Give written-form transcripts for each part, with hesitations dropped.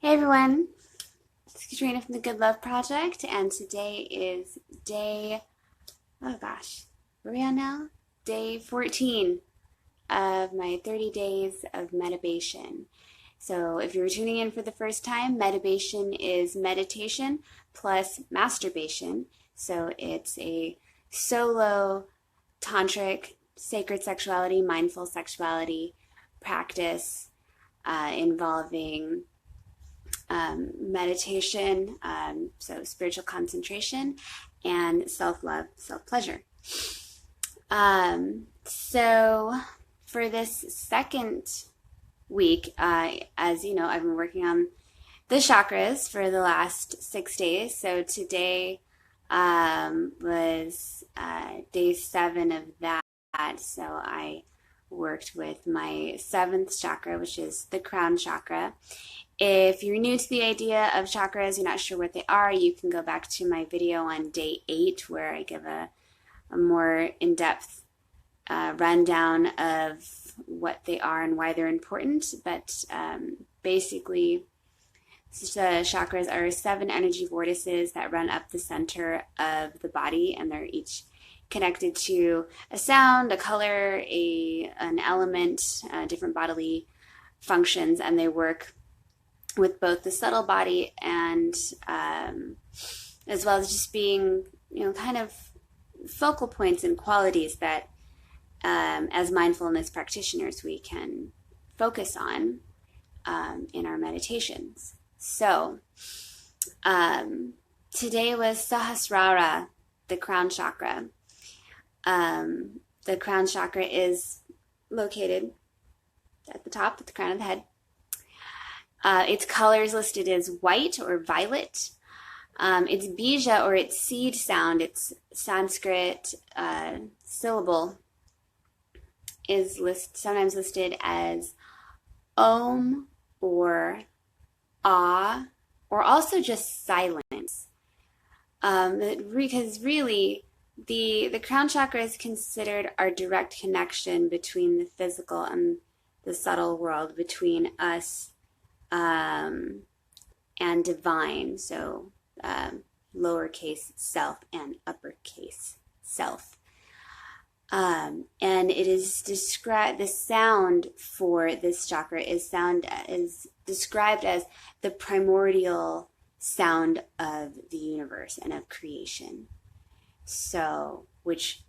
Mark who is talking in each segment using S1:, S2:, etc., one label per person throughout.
S1: Hey everyone, it's Katrina from the Good Love Project, and today is day, oh gosh, where are we on now? Day 14 of my 30 days of medibation. So if you're tuning in for the first time, medibation is meditation plus masturbation. So it's a solo tantric sacred sexuality, mindful sexuality practice involving meditation, so spiritual concentration, and self-love, self-pleasure. So for this second week, as you know, I've been working on the chakras for the last 6 days. So today was day 7 of that. So I worked with my 7th chakra, which is the crown chakra. If you're new to the idea of chakras, you're not sure what they are, you can go back to my video on day 8 where I give a more in-depth rundown of what they are and why they're important. But basically, the chakras are 7 energy vortices that run up the center of the body, and they're each connected to a sound, a color, an element, different bodily functions, and they work with both the subtle body and as well as just being, kind of focal points and qualities that as mindfulness practitioners we can focus on in our meditations. So today was Sahasrara, the crown chakra. The crown chakra is located at the top, at the crown of the head. Its color is listed as white or violet. Its bija, or its seed sound, its Sanskrit syllable, is sometimes listed as Om or Ah, or also just silence. Because really, the crown chakra is considered our direct connection between the physical and the subtle world, between us and divine, so lowercase self and uppercase self. And it is described, the sound for this chakra is described as the primordial sound of the universe and of creation. So, which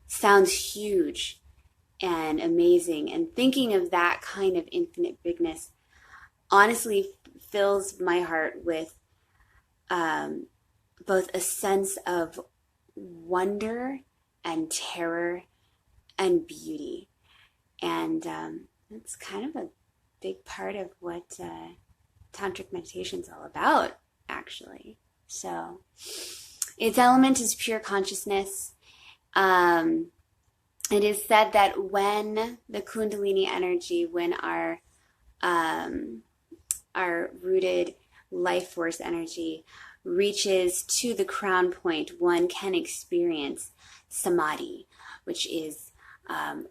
S1: sounds huge and amazing, and thinking of that kind of infinite bigness honestly fills my heart with both a sense of wonder and terror and beauty. And it's kind of a big part of what tantric meditation is all about, actually. So its element is pure consciousness. It is said that when the Kundalini energy, when our rooted life force energy reaches to the crown point, one can experience samadhi, which is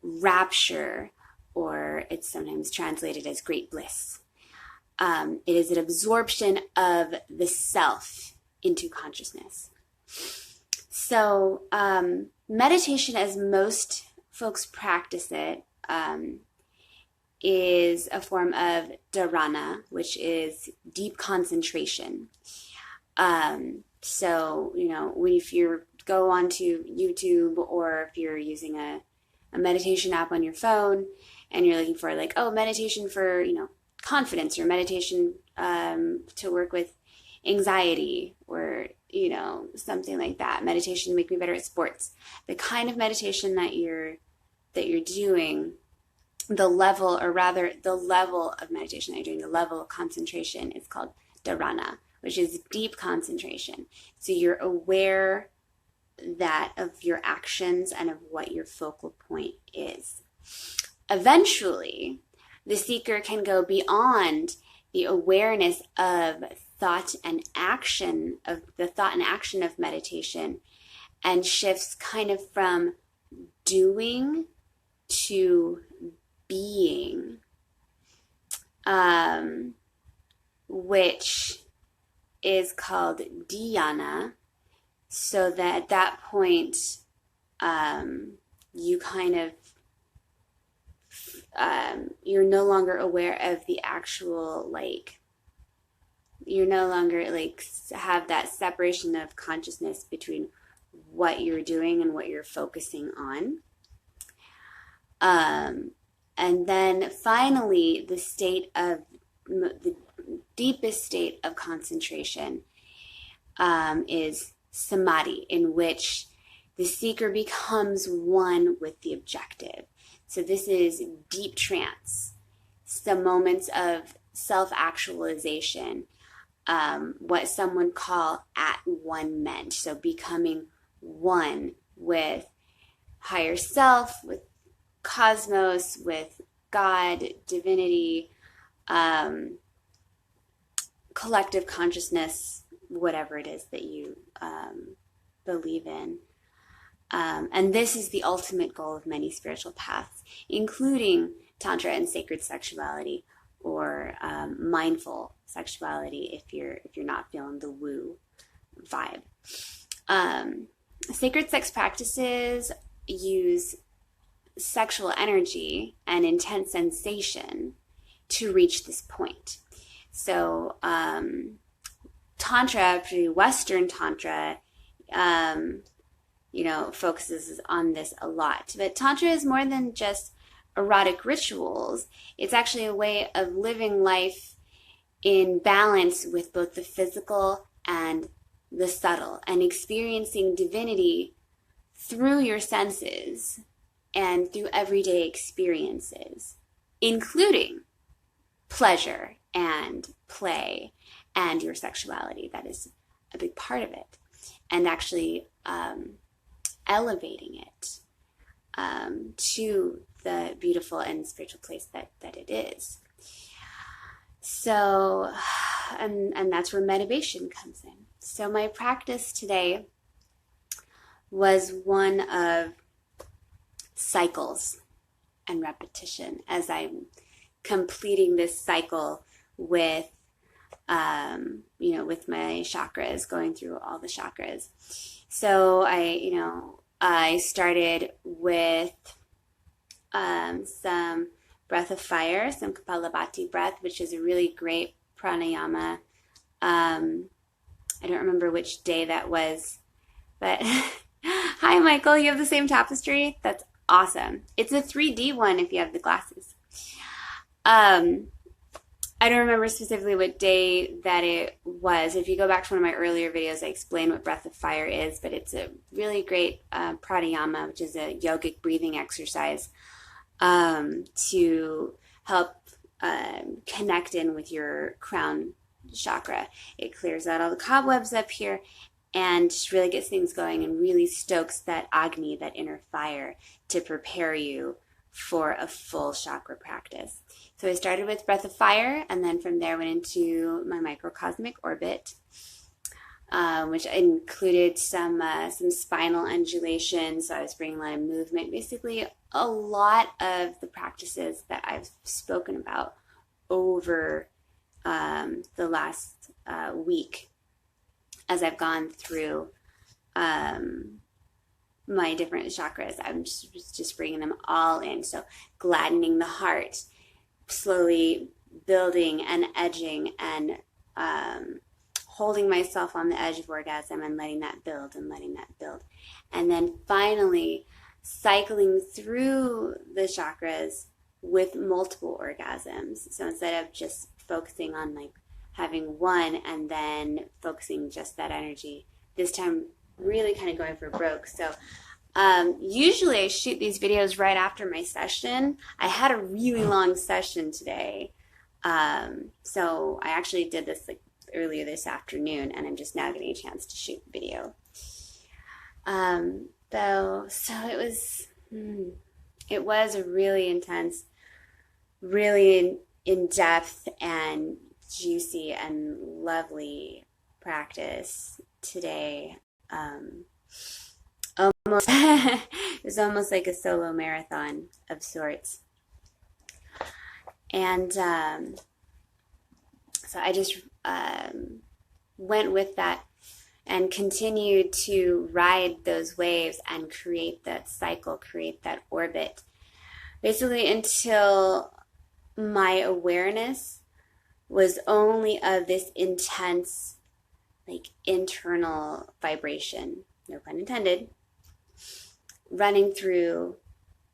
S1: rapture, or it's sometimes translated as great bliss. It is an absorption of the self into consciousness. So meditation, as most folks practice it, is a form of dharana, which is deep concentration. So, if you go onto YouTube, or if you're using a meditation app on your phone and you're looking for meditation for, confidence, or meditation to work with anxiety, or, something like that, meditation to make me better at sports, the kind of meditation that you're doing, the level of meditation that you're doing, the level of concentration is called dharana, which is deep concentration. So you're aware of your actions and of what your focal point is. Eventually, the seeker can go beyond the awareness of thought and action of meditation, and shifts kind of from doing to being, which is called dhyana, so that at that point you kind of you're no longer aware of the actual, like, you're no longer like have that separation of consciousness between what you're doing and what you're focusing on. And then finally, the deepest state of concentration is samadhi, in which the seeker becomes one with the objective. So this is deep trance, some moments of self-actualization, what some would call at-one-ment. So becoming one with higher self, with cosmos, with God, divinity, collective consciousness, whatever it is that you believe in. And this is the ultimate goal of many spiritual paths, including Tantra and sacred sexuality, or mindful sexuality if you're not feeling the woo vibe. Sacred sex practices use sexual energy and intense sensation to reach this point. So Tantra, pretty Western Tantra, focuses on this a lot. But Tantra is more than just erotic rituals. It's actually a way of living life in balance with both the physical and the subtle, and experiencing divinity through your senses and through everyday experiences, including pleasure and play and your sexuality. That is a big part of it. And actually elevating it to the beautiful and spiritual place that it is. So, and that's where medibation comes in. So my practice today was one of cycles and repetition, as I'm completing this cycle with, with my chakras, going through all the chakras. So I started with some breath of fire, some Kapalabhati breath, which is a really great pranayama. I don't remember which day that was, but hi, Michael, you have the same tapestry? That's awesome. It's a 3D one if you have the glasses. I don't remember specifically what day that it was. If you go back to one of my earlier videos, I explain what breath of fire is, but it's a really great pranayama, which is a yogic breathing exercise to help connect in with your crown chakra. It clears out all the cobwebs up here and just really gets things going and really stokes that Agni, that inner fire, to prepare you for a full chakra practice. So I started with breath of fire, and then from there went into my microcosmic orbit, which included some spinal undulation. So I was bringing a lot of movement. Basically, a lot of the practices that I've spoken about over the last week as I've gone through my different chakras. I'm just bringing them all in. So gladdening the heart, slowly building and edging and holding myself on the edge of orgasm and letting that build and letting that build. And then finally cycling through the chakras with multiple orgasms. So instead of just focusing on like having one and then focusing just that energy, this time really kind of going for broke. So usually I shoot these videos right after my session. I had a really long session today. So I actually did this like earlier this afternoon, and I'm just now getting a chance to shoot the video. So it was a really intense, really in-depth and juicy and lovely practice today. Almost it was almost like a solo marathon of sorts. And So I just went with that and continued to ride those waves and create that cycle, create that orbit, basically until my awareness was only of this intense, like, internal vibration, no pun intended, running through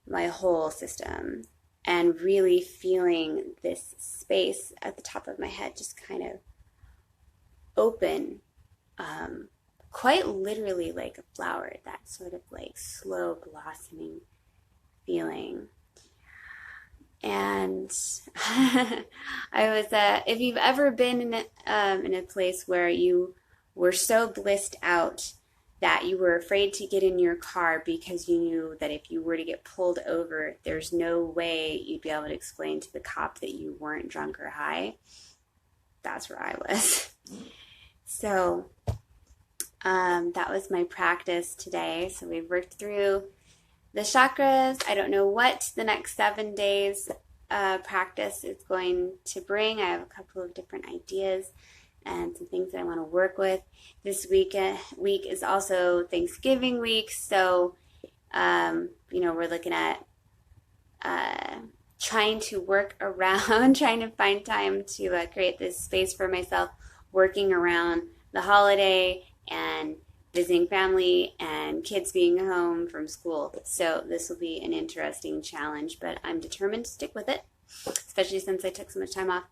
S1: my whole system, and really feeling this space at the top of my head just kind of open, quite literally like a flower, that sort of like slow blossoming feeling. And I was, if you've ever been in a place where you were so blissed out that you were afraid to get in your car because you knew that if you were to get pulled over, there's no way you'd be able to explain to the cop that you weren't drunk or high, that's where I was. So that was my practice today. So we've worked through the chakras. I don't know what the next 7 days practice is going to bring. I have a couple of different ideas and some things that I want to work with. This week is also Thanksgiving week, so we're looking at trying to work around, trying to find time to create this space for myself, working around the holiday and visiting family and kids being home from school. So this will be an interesting challenge, but I'm determined to stick with it, especially since I took so much time off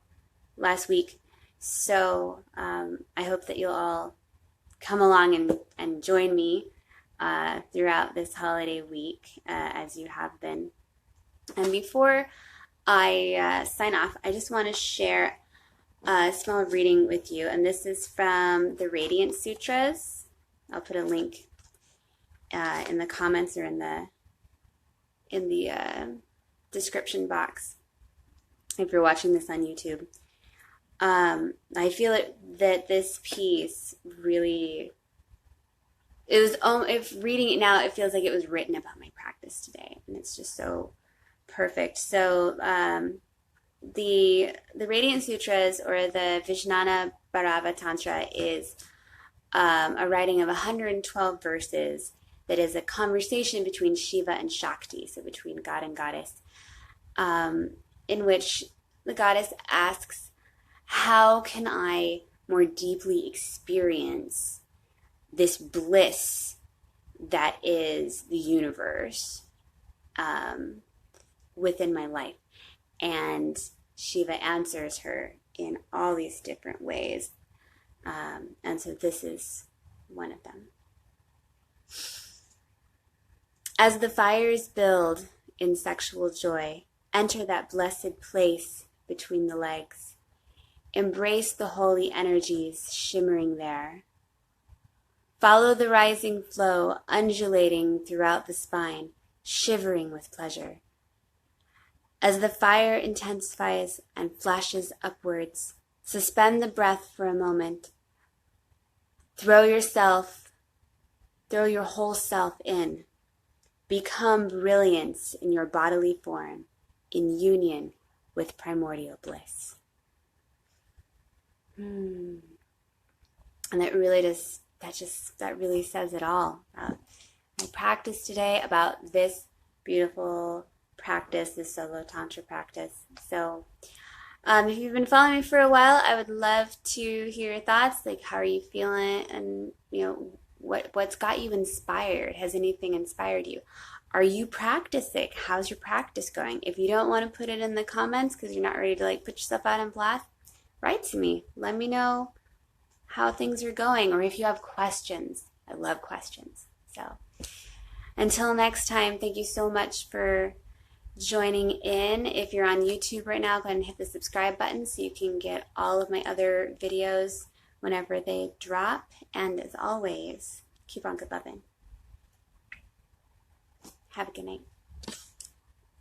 S1: last week. So I hope that you'll all come along and join me throughout this holiday week as you have been. And before I sign off, I just want to share a small reading with you. And this is from the Radiance Sutras. I'll put a link in the comments or in the description box if you're watching this on YouTube. I feel that this piece really, if reading it now, it feels like it was written about my practice today, and it's just so perfect. So the Radiant Sutras, or the Vijnana Bhairava Tantra, is a writing of 112 verses that is a conversation between Shiva and Shakti, so between God and Goddess, in which the Goddess asks, how can I more deeply experience this bliss that is the universe within my life? And Shiva answers her in all these different ways. And so this is one of them. As the fires build in sexual joy, enter that blessed place between the legs. Embrace the holy energies shimmering there. Follow the rising flow, undulating throughout the spine, shivering with pleasure. As the fire intensifies and flashes upwards, suspend the breath for a moment. Throw your whole self in. Become brilliance in your bodily form, in union with primordial bliss. And that really says it all about my practice today, about this beautiful practice, this solo tantra practice. So if you've been following me for a while, I would love to hear your thoughts, like how are you feeling, and what's got you inspired? Has anything inspired you? Are you practicing? How's your practice going? If you don't want to put it in the comments because you're not ready to put yourself out in blast, write to me. Let me know how things are going, or if you have questions. I love questions. So until next time, thank you so much for joining in. If you're on YouTube right now, go ahead and hit the subscribe button so you can get all of my other videos whenever they drop. And as always, keep on good loving. Have a good night.